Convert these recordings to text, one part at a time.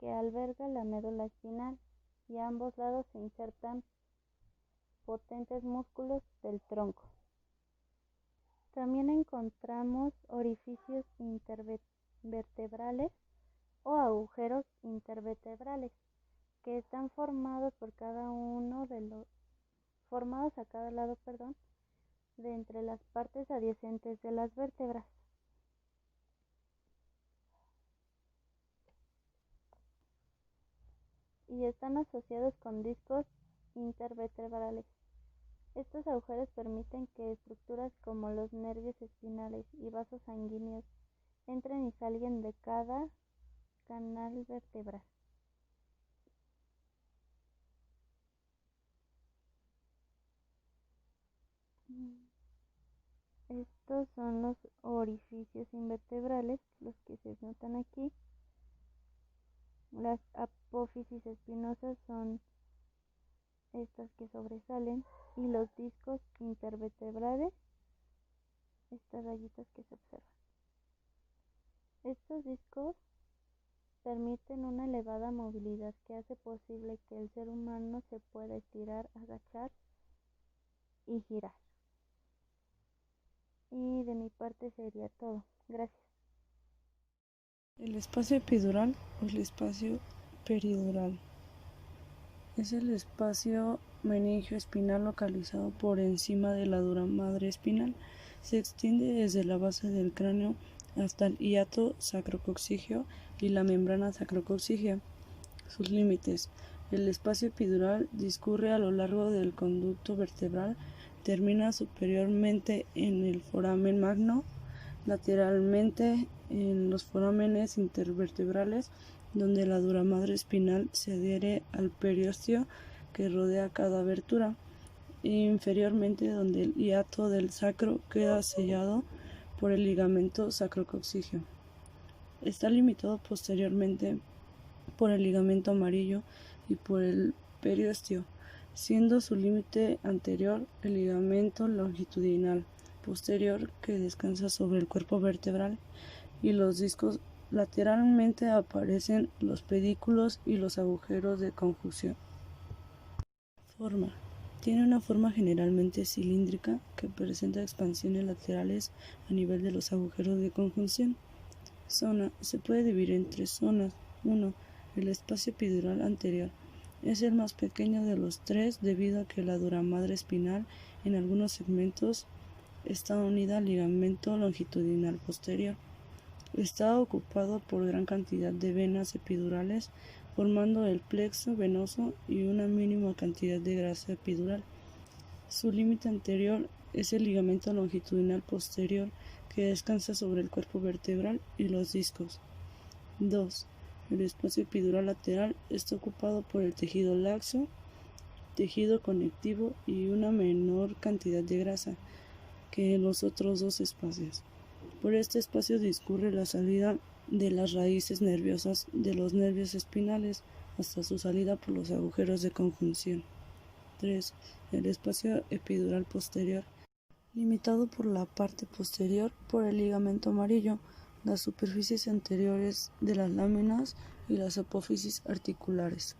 que alberga la médula espinal y a ambos lados se insertan potentes músculos del tronco. También encontramos orificios intervertebrales o agujeros intervertebrales que están formados a cada lado, de entre las partes adyacentes de las vértebras. Y están asociados con discos intervertebrales. Estos agujeros permiten que estructuras como los nervios espinales y vasos sanguíneos entren y salgan de cada canal vertebral. Estos son los orificios invertebrales, los que se notan aquí. Las apófisis espinosas son estas que sobresalen, y los discos intervertebrales, estas rayitas que se observan. Estos discos permiten una elevada movilidad que hace posible que el ser humano se pueda estirar, agachar y girar. Y de mi parte sería todo. Gracias. El espacio epidural o el espacio peridural es el espacio meningio espinal localizado por encima de la dura madre espinal. Se extiende desde la base del cráneo hasta el hiato sacrococcígeo y la membrana sacrococcígea. Sus límites: el espacio epidural discurre a lo largo del conducto vertebral, termina superiormente en el foramen magno, lateralmente en los forámenes intervertebrales, donde la dura madre espinal se adhiere al periósteo que rodea cada abertura, e inferiormente donde el hiato del sacro queda sellado por el ligamento sacrococcígeo. Está limitado posteriormente por el ligamento amarillo y por el periósteo, siendo su límite anterior el ligamento longitudinal posterior que descansa sobre el cuerpo vertebral, y los discos. Lateralmente aparecen los pedículos y los agujeros de conjunción. Forma: tiene una forma generalmente cilíndrica que presenta expansiones laterales a nivel de los agujeros de conjunción. Zona: se puede dividir en tres zonas. 1. El espacio epidural anterior. Es el más pequeño de los tres debido a que la dura madre espinal en algunos segmentos está unida al ligamento longitudinal posterior. Está ocupado por gran cantidad de venas epidurales, formando el plexo venoso y una mínima cantidad de grasa epidural. Su límite anterior es el ligamento longitudinal posterior que descansa sobre el cuerpo vertebral y los discos. 2. El espacio epidural lateral está ocupado por el tejido laxo, tejido conectivo y una menor cantidad de grasa que en los otros dos espacios. Por este espacio discurre la salida de las raíces nerviosas de los nervios espinales hasta su salida por los agujeros de conjunción. 3. El espacio epidural posterior, limitado por la parte posterior por el ligamento amarillo, las superficies anteriores de las láminas y las apófisis articulares.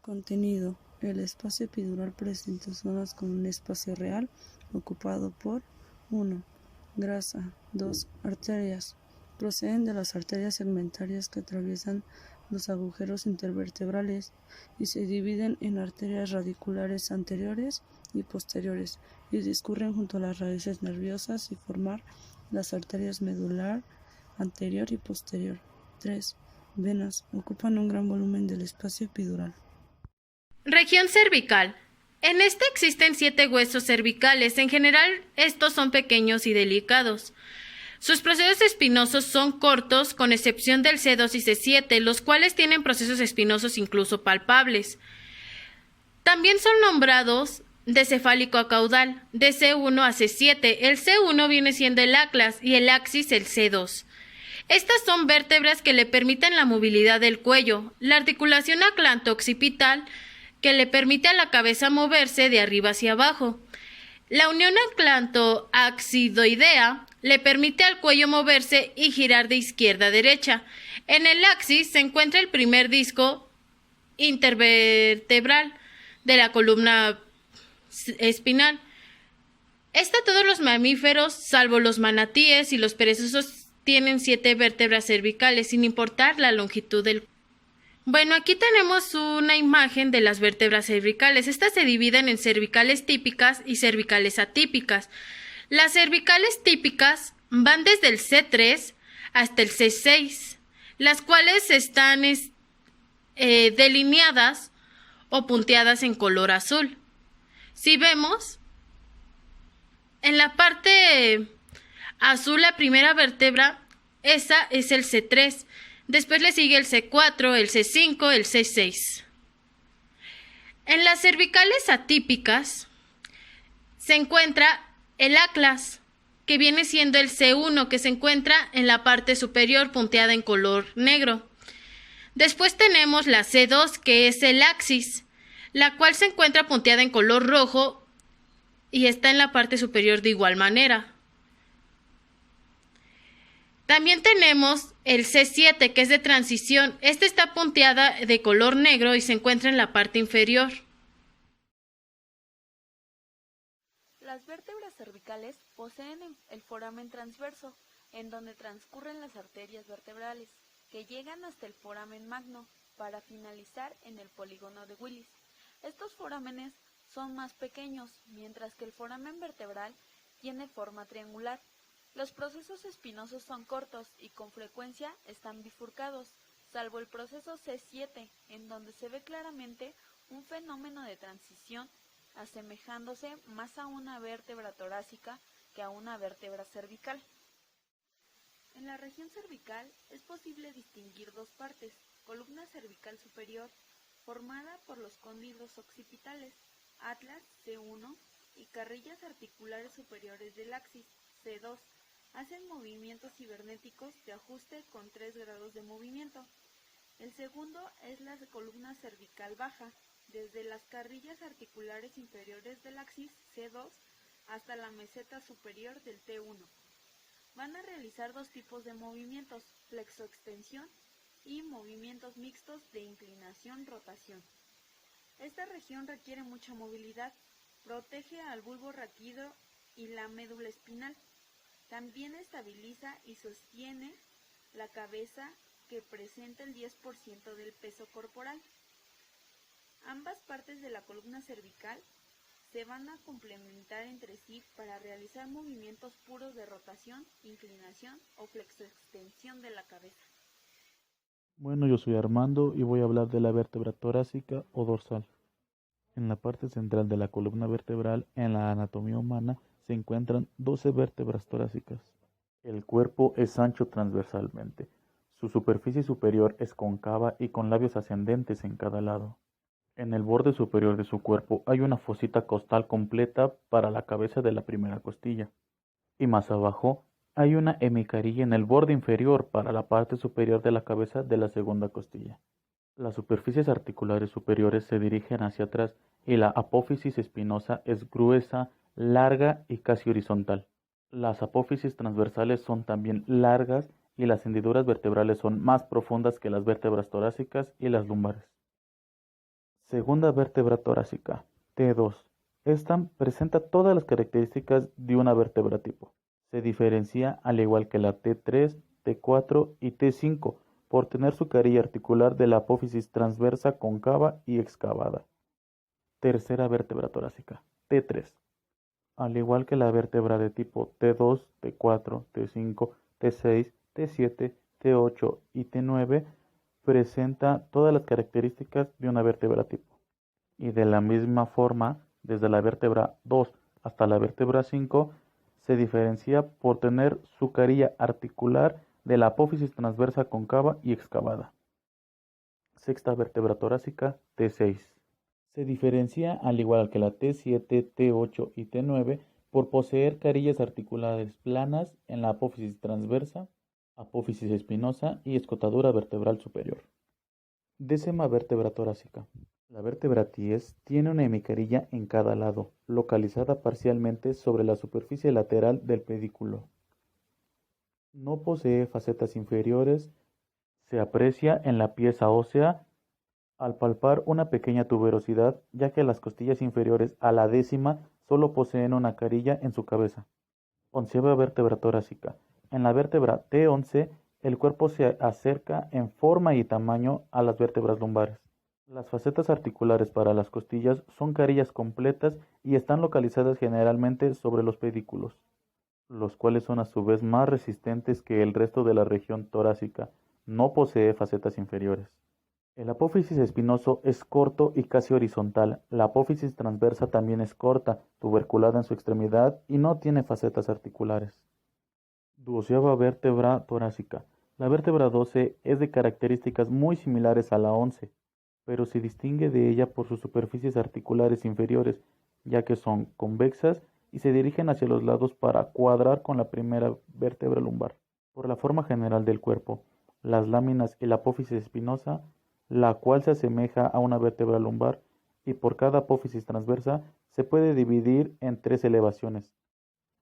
Contenido: el espacio epidural presenta zonas con un espacio real ocupado por 1. Grasa. 2. Arterias. Proceden de las arterias segmentarias que atraviesan los agujeros intervertebrales y se dividen en arterias radiculares anteriores y posteriores y discurren junto a las raíces nerviosas y formar las arterias medular anterior y posterior. 3. Venas. Ocupan un gran volumen del espacio epidural. Región cervical. En esta existen 7 huesos cervicales. En general, estos son pequeños y delicados. Sus procesos espinosos son cortos, con excepción del C2 y C7, los cuales tienen procesos espinosos incluso palpables. También son nombrados de cefálico a caudal, de C1 a C7. El C1 viene siendo el atlas y el axis el C2. Estas son vértebras que le permiten la movilidad del cuello, la articulación atlanto-occipital, que le permite a la cabeza moverse de arriba hacia abajo. La unión atlanto-axidoidea le permite al cuello moverse y girar de izquierda a derecha. En el axis se encuentra el primer disco intervertebral de la columna espinal. Todos los mamíferos, salvo los manatíes y los perezosos, tienen 7 vértebras cervicales, sin importar la longitud del. Bueno, aquí tenemos una imagen de las vértebras cervicales. Estas se dividen en cervicales típicas y cervicales atípicas. Las cervicales típicas van desde el C3 hasta el C6, las cuales están delineadas o punteadas en color azul. Si vemos, en la parte azul, la primera vértebra, esa es el C3. Después le sigue el C4, el C5, el C6. En las cervicales atípicas se encuentra el atlas, que viene siendo el C1, que se encuentra en la parte superior punteada en color negro. Después tenemos la C2, que es el axis, la cual se encuentra punteada en color rojo y está en la parte superior de igual manera. También tenemos el C7, que es de transición. Está punteada de color negro y se encuentra en la parte inferior. Las vértebras cervicales poseen el foramen transverso, en donde transcurren las arterias vertebrales, que llegan hasta el foramen magno, para finalizar en el polígono de Willis. Estos forámenes son más pequeños, mientras que el foramen vertebral tiene forma triangular. Los procesos espinosos son cortos y con frecuencia están bifurcados, salvo el proceso C7, en donde se ve claramente un fenómeno de transición, asemejándose más a una vértebra torácica que a una vértebra cervical. En la región cervical es posible distinguir dos partes: columna cervical superior, formada por los cóndilos occipitales, atlas C1, y carrillas articulares superiores del axis C2. Hacen movimientos cibernéticos de ajuste con 3 grados de movimiento. El segundo es la columna cervical baja, desde las carrillas articulares inferiores del axis C2 hasta la meseta superior del T1. Van a realizar dos tipos de movimientos: flexoextensión y movimientos mixtos de inclinación-rotación. Esta región requiere mucha movilidad, protege al bulbo raquídeo y la médula espinal. También estabiliza y sostiene la cabeza, que presenta el 10% del peso corporal. Ambas partes de la columna cervical se van a complementar entre sí para realizar movimientos puros de rotación, inclinación o flexoextensión de la cabeza. Bueno, yo soy Armando y voy a hablar de la vértebra torácica o dorsal. En la parte central de la columna vertebral, en la anatomía humana, se encuentran 12 vértebras torácicas. El cuerpo es ancho transversalmente. Su superficie superior es cóncava y con labios ascendentes en cada lado. En el borde superior de su cuerpo hay una fosita costal completa para la cabeza de la primera costilla. Y más abajo hay una hemicarilla en el borde inferior para la parte superior de la cabeza de la segunda costilla. Las superficies articulares superiores se dirigen hacia atrás y la apófisis espinosa es gruesa, larga y casi horizontal. Las apófisis transversales son también largas y las hendiduras vertebrales son más profundas que las vértebras torácicas y las lumbares. Segunda vértebra torácica, T2. Esta presenta todas las características de una vértebra tipo. Se diferencia al igual que la T3, T4 y T5 por tener su carilla articular de la apófisis transversa cóncava y excavada. Tercera vértebra torácica, T3. Al igual que la vértebra de tipo T2, T4, T5, T6, T7, T8 y T9, presenta todas las características de una vértebra tipo. Y de la misma forma, desde la vértebra 2 hasta la vértebra 5, se diferencia por tener su carilla articular de la apófisis transversa cóncava y excavada. Sexta vértebra torácica, T6. Se diferencia, al igual que la T7, T8 y T9, por poseer carillas articulares planas en la apófisis transversa, apófisis espinosa y escotadura vertebral superior. Décima vértebra torácica. La vértebra 10 tiene una hemicarilla en cada lado, localizada parcialmente sobre la superficie lateral del pedículo. No posee facetas inferiores. Se aprecia en la pieza ósea al palpar una pequeña tuberosidad, ya que las costillas inferiores a la décima solo poseen una carilla en su cabeza. Onceava vértebra torácica. En la vértebra T11, el cuerpo se acerca en forma y tamaño a las vértebras lumbares. Las facetas articulares para las costillas son carillas completas y están localizadas generalmente sobre los pedículos, los cuales son a su vez más resistentes que el resto de la región torácica. No posee facetas inferiores. El apófisis espinoso es corto y casi horizontal. La apófisis transversa también es corta, tuberculada en su extremidad y no tiene facetas articulares. Doceava vértebra torácica. La vértebra 12 es de características muy similares a la 11, pero se distingue de ella por sus superficies articulares inferiores, ya que son convexas y se dirigen hacia los lados para cuadrar con la primera vértebra lumbar. Por la forma general del cuerpo, las láminas y la apófisis espinosa, la cual se asemeja a una vértebra lumbar, y por cada apófisis transversa se puede dividir en tres elevaciones,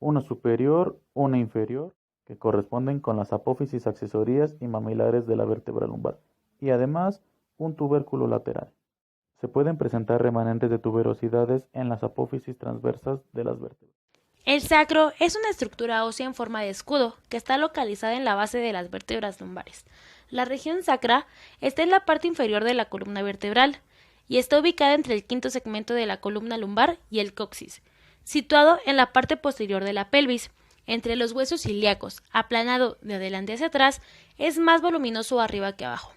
una superior, una inferior, que corresponden con las apófisis accesorias y mamilares de la vértebra lumbar, y además un tubérculo lateral. Se pueden presentar remanentes de tuberosidades en las apófisis transversas de las vértebras. El sacro es una estructura ósea en forma de escudo que está localizada en la base de las vértebras lumbares. La región sacra está en la parte inferior de la columna vertebral y está ubicada entre el quinto segmento de la columna lumbar y el coxis, situado en la parte posterior de la pelvis, entre los huesos ilíacos, aplanado de adelante hacia atrás, es más voluminoso arriba que abajo.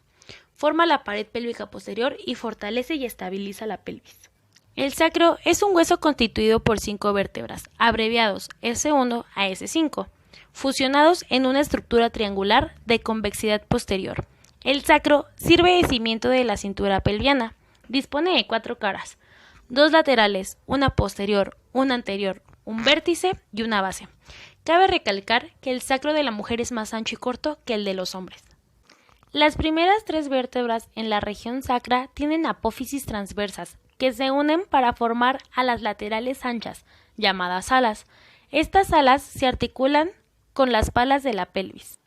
Forma la pared pélvica posterior y fortalece y estabiliza la pelvis. El sacro es un hueso constituido por 5 vértebras, abreviados S1 a S5, fusionados en una estructura triangular de convexidad posterior. El sacro sirve de cimiento de la cintura pelviana. Dispone de 4 caras, 2 laterales, una posterior, una anterior, un vértice y una base. Cabe recalcar que el sacro de la mujer es más ancho y corto que el de los hombres. Las primeras 3 vértebras en la región sacra tienen apófisis transversas, que se unen para formar a las laterales anchas, llamadas alas. Estas alas se articulan con las palas de la pelvis.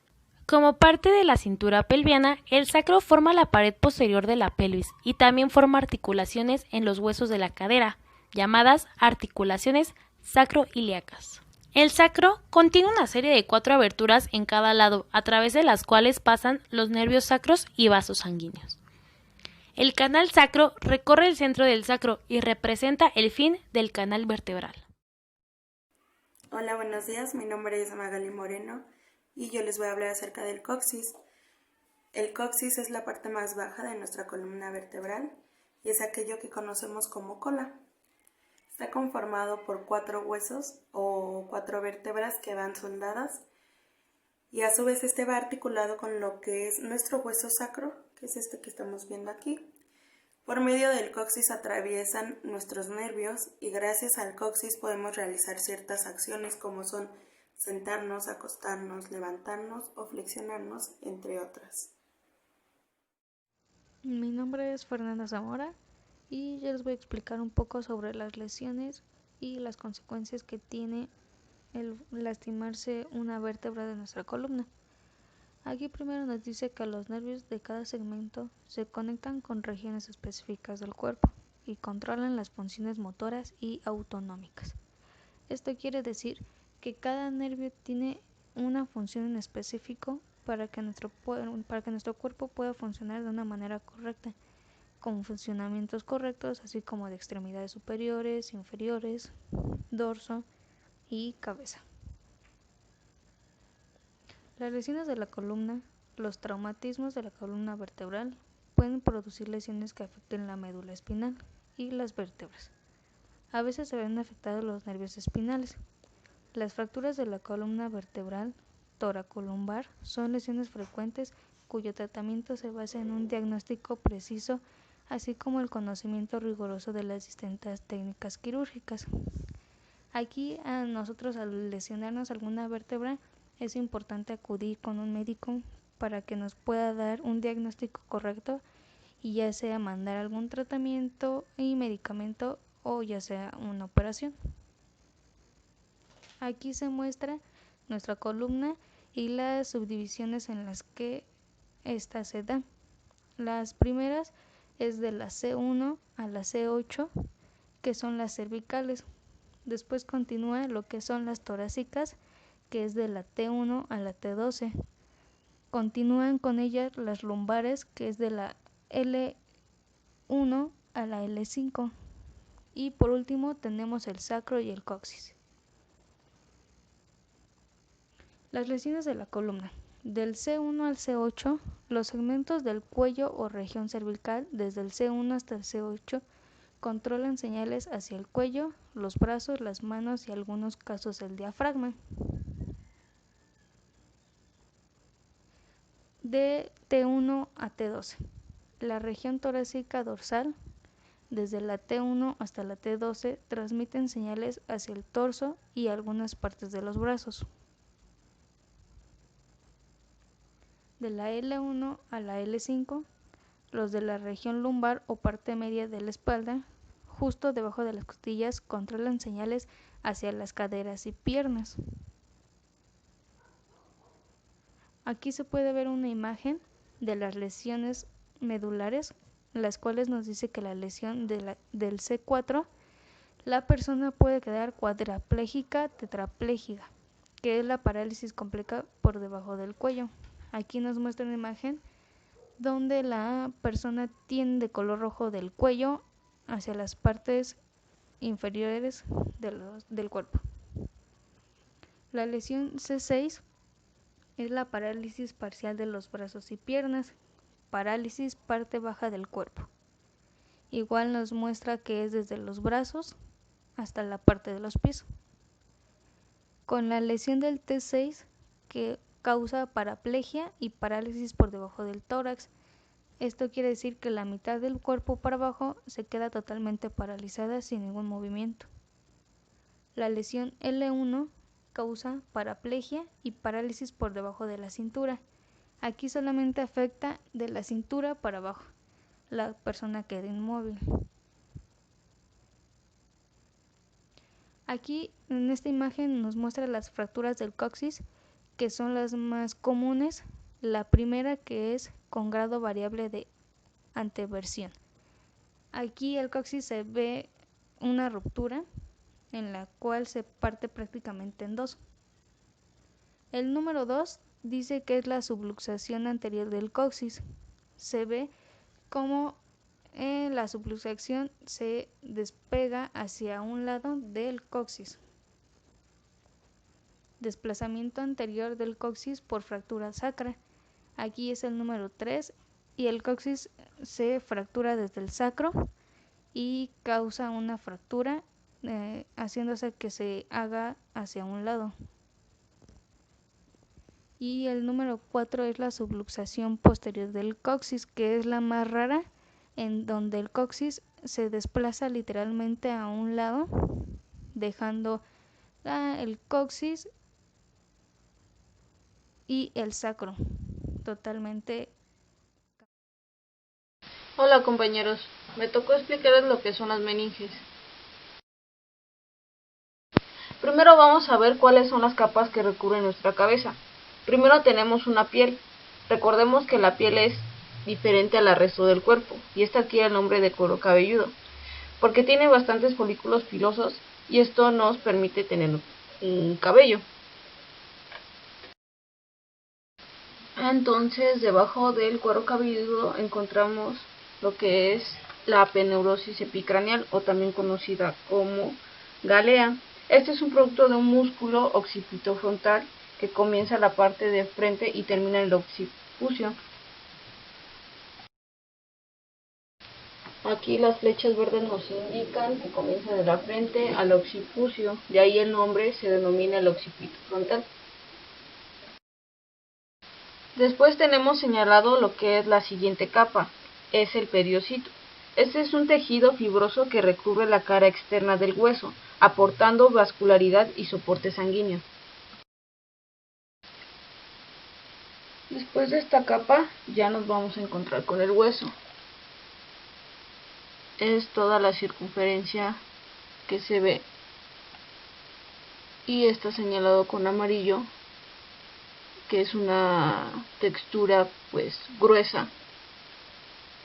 Como parte de la cintura pelviana, el sacro forma la pared posterior de la pelvis y también forma articulaciones en los huesos de la cadera, llamadas articulaciones sacroiliacas. El sacro contiene una serie de 4 aberturas en cada lado, a través de las cuales pasan los nervios sacros y vasos sanguíneos. El canal sacro recorre el centro del sacro y representa el fin del canal vertebral. Hola, buenos días. Mi nombre es Magali Moreno y yo les voy a hablar acerca del coxis. El coxis es la parte más baja de nuestra columna vertebral y es aquello que conocemos como cola. Está conformado por 4 huesos o 4 vértebras que van soldadas y a su vez este va articulado con lo que es nuestro hueso sacro, que es este que estamos viendo aquí. Por medio del coxis atraviesan nuestros nervios y gracias al coxis podemos realizar ciertas acciones como son sentarnos, acostarnos, levantarnos o flexionarnos, entre otras. Mi nombre es Fernanda Zamora y yo les voy a explicar un poco sobre las lesiones y las consecuencias que tiene el lastimarse una vértebra de nuestra columna. Aquí primero nos dice que los nervios de cada segmento se conectan con regiones específicas del cuerpo y controlan las funciones motoras y autonómicas. Esto quiere decir que cada nervio tiene una función en específico para que nuestro cuerpo pueda funcionar de una manera correcta, con funcionamientos correctos, así como de extremidades superiores, inferiores, dorso y cabeza. Las lesiones de la columna, los traumatismos de la columna vertebral pueden producir lesiones que afecten la médula espinal y las vértebras. A veces se ven afectados los nervios espinales. Las fracturas de la columna vertebral toracolumbar son lesiones frecuentes cuyo tratamiento se basa en un diagnóstico preciso, así como el conocimiento riguroso de las distintas técnicas quirúrgicas. Aquí a nosotros al lesionarnos alguna vértebra es importante acudir con un médico para que nos pueda dar un diagnóstico correcto y ya sea mandar algún tratamiento y medicamento o ya sea una operación. Aquí se muestra nuestra columna y las subdivisiones en las que ésta se da. Las primeras es de la C1 a la C8, que son las cervicales. Después continúa lo que son las torácicas, que es de la T1 a la T12. Continúan con ellas las lumbares, que es de la L1 a la L5. Y por último tenemos el sacro y el coxis. Las lesiones de la columna. Del C1 al C8, los segmentos del cuello o región cervical, desde el C1 hasta el C8, controlan señales hacia el cuello, los brazos, las manos y en algunos casos el diafragma. De T1 a T12, la región torácica dorsal, desde la T1 hasta la T12, transmiten señales hacia el torso y algunas partes de los brazos. De la L1 a la L5, los de la región lumbar o parte media de la espalda, justo debajo de las costillas, controlan señales hacia las caderas y piernas. Aquí se puede ver una imagen de las lesiones medulares, las cuales nos dice que la lesión del C4, la persona puede quedar cuadraplégica, tetraplégica, que es la parálisis completa por debajo del cuello. Aquí nos muestra una imagen donde la persona tiene de color rojo del cuello hacia las partes inferiores del cuerpo. La lesión C6 es la parálisis parcial de los brazos y piernas, parálisis parte baja del cuerpo. Igual nos muestra que es desde los brazos hasta la parte de los pies. Con la lesión del T6, que causa paraplegia y parálisis por debajo del tórax. Esto quiere decir que la mitad del cuerpo para abajo se queda totalmente paralizada sin ningún movimiento. La lesión L1 causa paraplegia y parálisis por debajo de la cintura. Aquí solamente afecta de la cintura para abajo. La persona queda inmóvil. Aquí en esta imagen nos muestra las fracturas del coxis, que son las más comunes. La primera, que es con grado variable de anteversión. Aquí el coxis se ve una ruptura en la cual se parte prácticamente en dos. El número 2 dice que es la subluxación anterior del coxis. Se ve como la subluxación se despega hacia un lado del coxis. Desplazamiento anterior del coxis por fractura sacra. Aquí es el número 3 y el coxis se fractura desde el sacro y causa una fractura haciéndose que se haga hacia un lado. Y el número 4 es la subluxación posterior del coxis, que es la más rara, en donde el coxis se desplaza literalmente a un lado, dejando el coxis y el sacro totalmente. Hola compañeros, me tocó explicarles lo que son las meninges. Primero vamos a ver cuáles son las capas que recubren nuestra cabeza. Primero tenemos una piel. Recordemos que la piel es diferente al resto del cuerpo y esta adquiere el nombre de cuero cabelludo, porque tiene bastantes folículos pilosos y esto nos permite tener un cabello. Entonces, debajo del cuero cabelludo encontramos lo que es la apeneurosis epicraneal, o también conocida como galea. Este es un producto de un músculo occipito frontal que comienza en la parte de frente y termina en el occipucio. Aquí las flechas verdes nos indican que comienza de la frente al occipucio, de ahí el nombre se denomina el occipito frontal. Después tenemos señalado lo que es la siguiente capa, es el periocito. Este es un tejido fibroso que recubre la cara externa del hueso, aportando vascularidad y soporte sanguíneo. Después de esta capa ya nos vamos a encontrar con el hueso. Es toda la circunferencia que se ve y está señalado con amarillo, que es una textura pues gruesa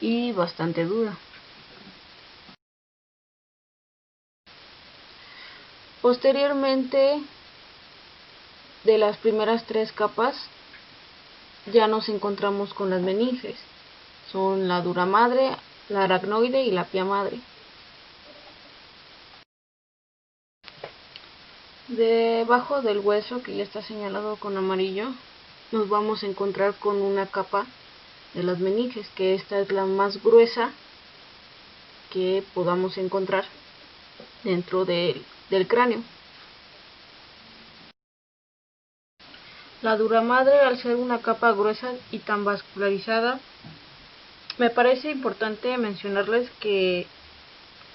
y bastante dura. Posteriormente, de las primeras 3 capas, ya nos encontramos con las meninges. Son la dura madre, la aracnoide y la pia madre. Debajo del hueso, que ya está señalado con amarillo, nos vamos a encontrar con una capa de las meninges, que esta es la más gruesa que podamos encontrar dentro del cráneo. La dura madre, al ser una capa gruesa y tan vascularizada, me parece importante mencionarles que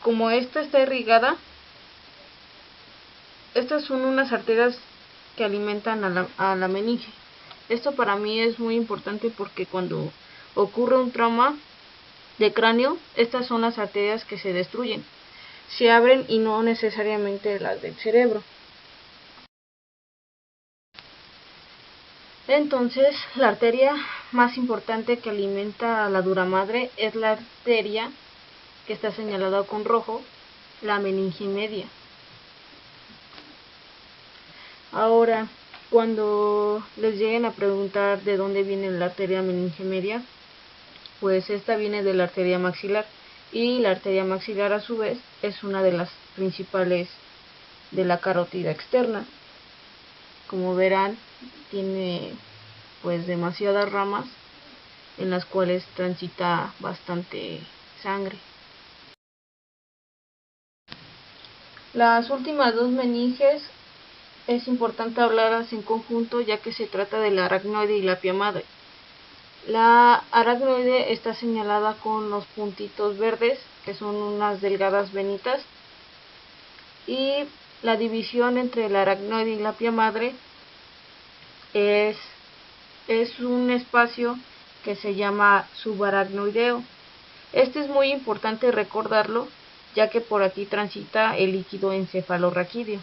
como esta está irrigada, estas son unas arterias que alimentan a la meninge. Esto para mí es muy importante porque cuando ocurre un trauma de cráneo, estas son las arterias que se destruyen, se abren y no necesariamente las del cerebro. Entonces, la arteria más importante que alimenta a la dura madre es la arteria que está señalada con rojo, la meninge media. Ahora, cuando les lleguen a preguntar de dónde viene la arteria meninge media, pues esta viene de la arteria maxilar, y la arteria maxilar a su vez es una de las principales de la carótida externa. Como verán, tiene pues demasiadas ramas en las cuales transita bastante sangre. Las últimas 2 meninges es importante hablarlas en conjunto, ya que se trata de la aracnoide y la pia madre. La aracnoide está señalada con los puntitos verdes, que son unas delgadas venitas, y la división entre la aracnoide y la pia madre es un espacio que se llama subaracnoideo. Este es muy importante recordarlo, ya que por aquí transita el líquido encefalorraquídeo.